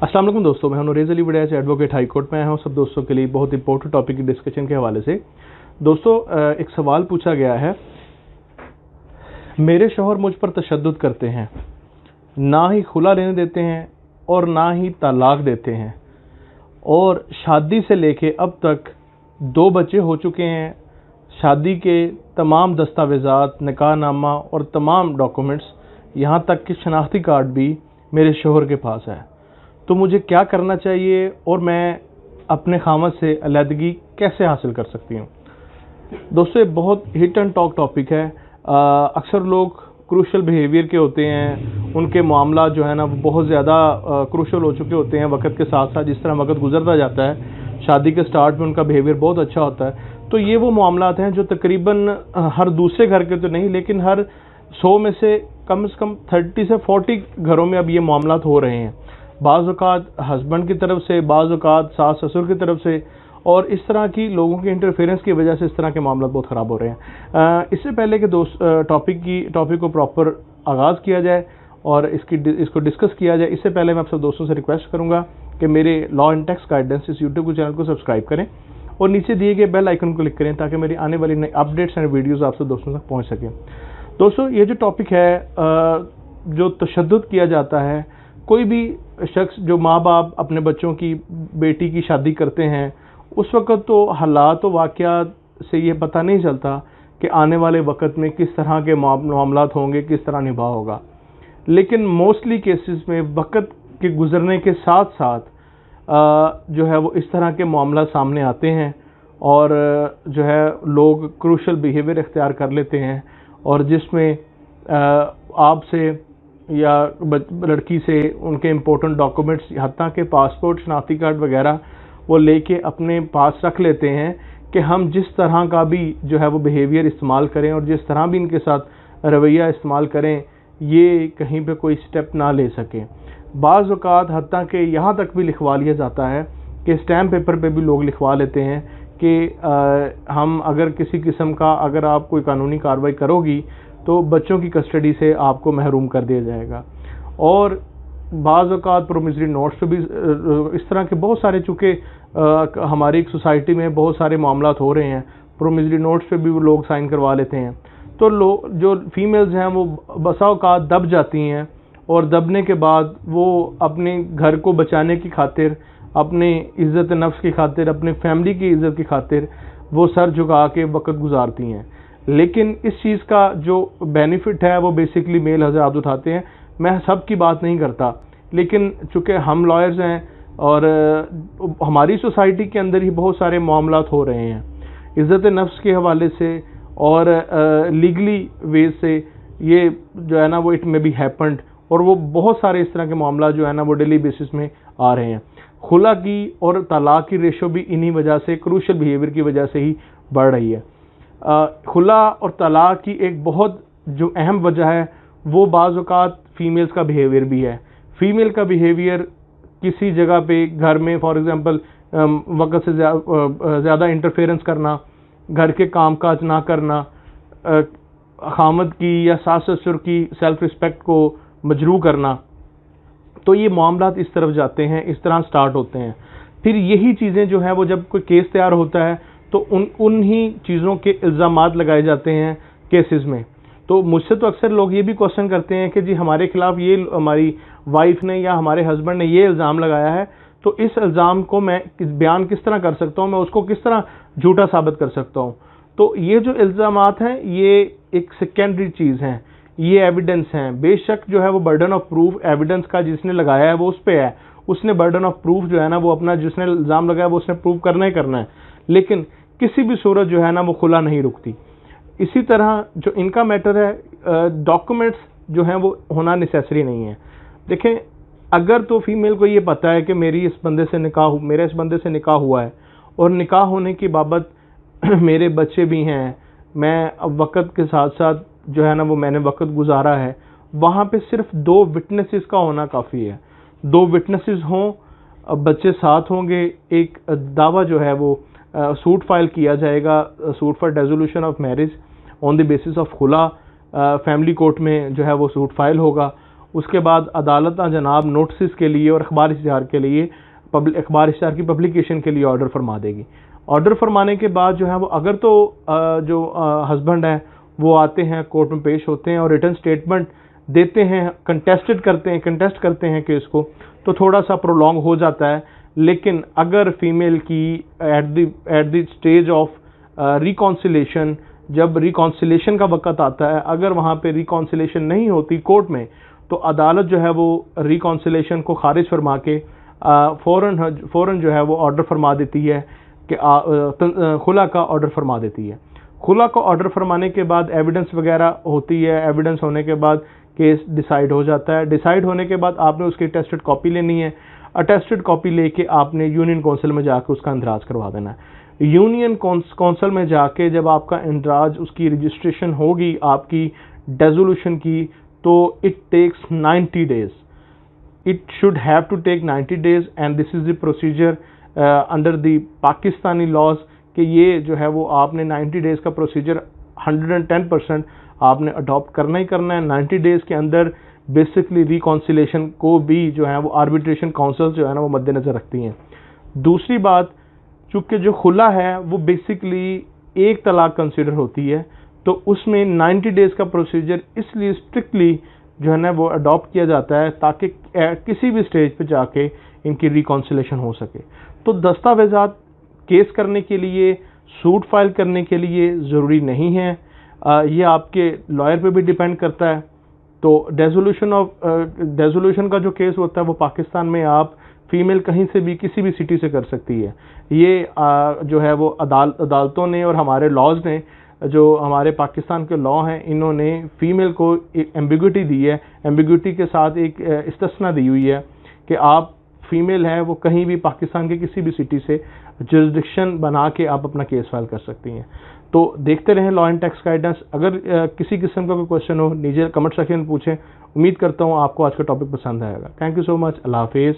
अस्सलाम वालेकुम दोस्तों, मैं हूं Noorez Ali Waraich, advocate high court में आया हूं सब दोस्तों के लिए बहुत इंपॉर्टेंट टॉपिक की डिस्कशन के हवाले से। दोस्तों, एक सवाल पूछा गया है, मेरे शौहर मुझ पर तशद्दुद करते हैं, ना ही खुला लेने देते हैं और ना ही तलाक देते हैं, और शादी से लेके अब तक 2 बच्चे हो चुके हैं। शादी के तमाम दस्तावेज़ात, निकाहनामा और तमाम डॉक्यूमेंट्स, यहाँ तक कि शनाख्ती कार्ड भी मेरे शौहर के पास है। तो मुझे क्या करना चाहिए और मैं अपने खामद से अलहदगी कैसे हासिल कर सकती हूँ? दोस्तों, ये बहुत हिट एंड टॉक टॉपिक है। अक्सर लोग क्रूशल बिहेवियर के होते हैं, उनके मामला जो है ना वो बहुत ज़्यादा क्रूशल हो चुके होते हैं वक्त के साथ साथ। जिस तरह वक्त गुजरता जाता है, शादी के स्टार्ट में उनका बिहेवियर बहुत अच्छा होता है। तो ये वो मामलात हैं जो तकरीबन हर दूसरे घर के तो नहीं, लेकिन हर 100 में से कम 30 से 40 घरों में अब ये मामलात हो रहे हैं। बाज़ औक़ात हस्बैंड की तरफ से, बाज़ औक़ात सास ससुर की तरफ से, और इस तरह की लोगों के इंटरफेरेंस की वजह से इस तरह के मामला बहुत ख़राब हो रहे हैं। इससे पहले कि टॉपिक को प्रॉपर आगाज़ किया जाए और इसको डिस्कस किया जाए, इससे पहले मैं आप सब दोस्तों से रिक्वेस्ट करूँगा कि मेरे लॉ एंड टैक्स गाइडेंस इस यूट्यूब के चैनल को सब्सक्राइब करें और नीचे दिए गए बेल आइकन को क्लिक करें ताकि मेरी आने वाली नई अपडेट्स एंड वीडियोज़ आप सब दोस्तों तक पहुँच सकें। दोस्तों, ये जो टॉपिक है, जो तशद्दुद किया जाता है, कोई भी शख्स, जो माँ बाप अपने बच्चों की, बेटी की शादी करते हैं, उस वक़्त तो हालात व वाक़यात से ये पता नहीं चलता कि आने वाले वक़्त में किस तरह के मामलात होंगे, किस तरह निभा होगा। लेकिन मोस्टली केसेस में वक़्त के गुज़रने के साथ साथ जो है वो इस तरह के मामला सामने आते हैं और जो है लोग क्रूशल बिहेवियर इख्तियार कर लेते हैं, और जिसमें आपसे या लड़की से उनके इम्पोर्टेंट डॉक्यूमेंट्स, हत्ता के पासपोर्ट, शनाख्ती कार्ड वगैरह वो लेके अपने पास रख लेते हैं कि हम जिस तरह का भी जो है वो बिहेवियर इस्तेमाल करें और जिस तरह भी इनके साथ रवैया इस्तेमाल करें, ये कहीं पे कोई स्टेप ना ले सकें। बाज़ औक़ात हत्ता के यहाँ तक भी लिखवा लिया जाता है कि स्टैम्प पेपर पे भी लोग लिखवा लेते हैं कि हम अगर किसी किस्म का, अगर आप कोई कानूनी कार्रवाई करोगी तो बच्चों की कस्टडी से आपको महरूम कर दिया जाएगा। और बाज़ औक़ात प्रोमिसरी नोट्स पे भी इस तरह के बहुत सारे, चूँकि हमारी एक सोसाइटी में बहुत सारे मामलात हो रहे हैं, प्रोमिसरी नोट्स पे भी वो लोग साइन करवा लेते हैं। तो जो फीमेल्स हैं वो बसा औक़ात दब जाती हैं, और दबने के बाद वो अपने घर को बचाने की खातिर, अपने इज़्ज़त नफ्स की खातिर, अपने फैमिली की इज़्ज़त की खातिर वो सर झुका के वक़्त गुजारती हैं। लेकिन इस चीज़ का जो बेनिफिट है वो बेसिकली मेल हज़रात उठाते हैं। मैं सब की बात नहीं करता, लेकिन चूँकि हम लॉयर्स हैं और हमारी सोसाइटी के अंदर ही बहुत सारे मामलात हो रहे हैं इज़्ज़त नफ्स के हवाले से और लीगली वेज से, ये जो है ना वो इट में बी हैपेंड, और वो बहुत सारे इस तरह के मामला जो है ना वो डेली बेसिस में आ रहे हैं। खुला की और तलाक की रेशो भी इन्हीं वजह से, क्रूशल बिहेवियर की वजह से ही बढ़ रही है। खुला और तलाक की एक बहुत जो अहम वजह है वो बाज़ औक़ात फ़ीमेल्स का बिहेवियर भी है। फ़ीमेल का बिहेवियर किसी जगह पे घर में, फॉर एग्ज़ाम्पल वक़्त से ज़्यादा इंटरफेरेंस करना, घर के काम काज ना करना, खामद की या सास ससुर की सेल्फ़ रिस्पेक्ट को मजरूह करना, तो ये मामलात इस तरफ जाते हैं, इस तरह स्टार्ट होते हैं। फिर यही चीज़ें जो हैं वो जब कोई केस तैयार होता है तो उन ही चीज़ों के इल्ज़ामात लगाए जाते हैं केसेस में। तो मुझसे तो अक्सर लोग ये भी क्वेश्चन करते हैं कि जी हमारे खिलाफ ये, हमारी वाइफ ने या हमारे हस्बैंड ने ये इल्ज़ाम लगाया है, तो इस इल्ज़ाम को मैं बयान किस तरह कर सकता हूँ, मैं उसको किस तरह झूठा साबित कर सकता हूँ। तो ये जो इल्ज़ामात हैं ये एक सेकेंडरी चीज़ हैं, ये एविडेंस हैं। बेशक जो है वो बर्डन ऑफ प्रूफ एविडेंस का जिसने लगाया है वो उस पर है, उसने बर्डन ऑफ प्रूफ जो है ना वो अपना, जिसने इल्ज़ाम लगाया वो उसने प्रूव करना ही करना है। लेकिन किसी भी सूरत जो है ना वो खुला नहीं रुकती। इसी तरह जो इनका मैटर है, डॉक्यूमेंट्स जो हैं वो होना नेसेसरी नहीं है। देखें, अगर तो फीमेल को ये पता है कि मेरा इस बंदे से निकाह हुआ है और निकाह होने की बाबत मेरे बच्चे भी हैं, मैं अब वक़्त के साथ साथ जो है ना वो मैंने वक़्त गुजारा है, वहाँ पे सिर्फ 2 विटनेसेस का होना काफ़ी है। 2 विटनेसेस हों, बच्चे साथ होंगे, एक दावा जो है वो सूट फाइल किया जाएगा, suit for dissolution of marriage on the basis of खुला, फैमिली कोर्ट में जो है वो सूट फाइल होगा, उसके बाद अदालत जनाब नोटिस के लिए और अखबार इश्तिहार के लिए अखबार इश्तिहार की पब्लिकेशन के लिए ऑर्डर फरमा देगी। ऑर्डर फरमाने के बाद जो है वो अगर तो जो हस्बैंड है वो आते हैं, कोर्ट में पेश होते हैं और रिटन स्टेटमेंट देते हैं, कंटेस्ट करते हैं केस को, तो थोड़ा सा प्रोलॉन्ग हो जाता है। लेकिन अगर फीमेल की at the stage of reconciliation, जब रिकॉन्सिलेशन का वक्त आता है, अगर वहाँ पे रिकॉन्सिलेशन नहीं होती कोर्ट में, तो अदालत जो है वो रिकॉन्सिलेशन को खारिज फरमा के फ़ौरन जो है वो ऑर्डर फरमा देती है कि खुला का ऑर्डर फरमा देती है। खुला का ऑर्डर फरमाने के बाद एविडेंस वगैरह होती है, एविडेंस होने के बाद केस डिसाइड हो जाता है। डिसाइड होने के बाद आपने उसकी अटेस्टेड कॉपी लेनी है। अटेस्टेड कॉपी लेके आपने यूनियन काउंसिल में जाके उसका इंदराज करवा देना है। यूनियन काउंसिल में जाके जब आपका इंदराज, उसकी रजिस्ट्रेशन होगी आपकी डेजोल्यूशन की, तो it takes 90 days. It should have to take 90 days and this is the procedure under the Pakistani laws कि ये जो है वो आपने 90 डेज़ का प्रोसीजर 110% आपने अडॉप्ट करना ही करना है। 90 डेज़ के अंदर बेसिकली रिकॉन्सिलेशन को भी जो है वो आर्बिट्रेशन काउंसिल जो है ना वो मद्देनज़र रखती हैं। दूसरी बात, चूँकि जो खुला है वो बेसिकली एक तलाक कंसिडर होती है, तो उसमें 90 डेज़ का प्रोसीजर इसलिए स्ट्रिक्टली जो है ना वो अडॉप्ट किया जाता है ताकि किसी भी स्टेज पे जाके इनकी रिकॉन्सिलेशन हो सके। तो दस्तावेज़ात केस करने के लिए, सूट फाइल करने के लिए ज़रूरी नहीं है, ये आपके लॉयर पे भी डिपेंड करता है। तो डेजोल्यूशन का जो केस होता है वो पाकिस्तान में आप फीमेल कहीं से भी किसी भी सिटी से कर सकती है। ये जो है वो अदालतों ने और हमारे लॉज ने, जो हमारे पाकिस्तान के लॉ हैं, इन्होंने फीमेल को एक एम्बिग्विटी दी है। एम्बिग्विटी के साथ एक इस्तिस्ना दी हुई है कि आप फीमेल हैं वो कहीं भी पाकिस्तान के किसी भी सिटी से जुरिसडिक्शन बना के आप अपना केस फाइल कर सकती हैं। तो देखते रहें लॉ एंड टैक्स गाइडेंस। अगर किसी किस्म का कोई क्वेश्चन हो नीचे कमेंट सेक्शन में पूछें। उम्मीद करता हूँ आपको आज का टॉपिक पसंद आएगा। Thank you so much. अल्लाह हाफिज़।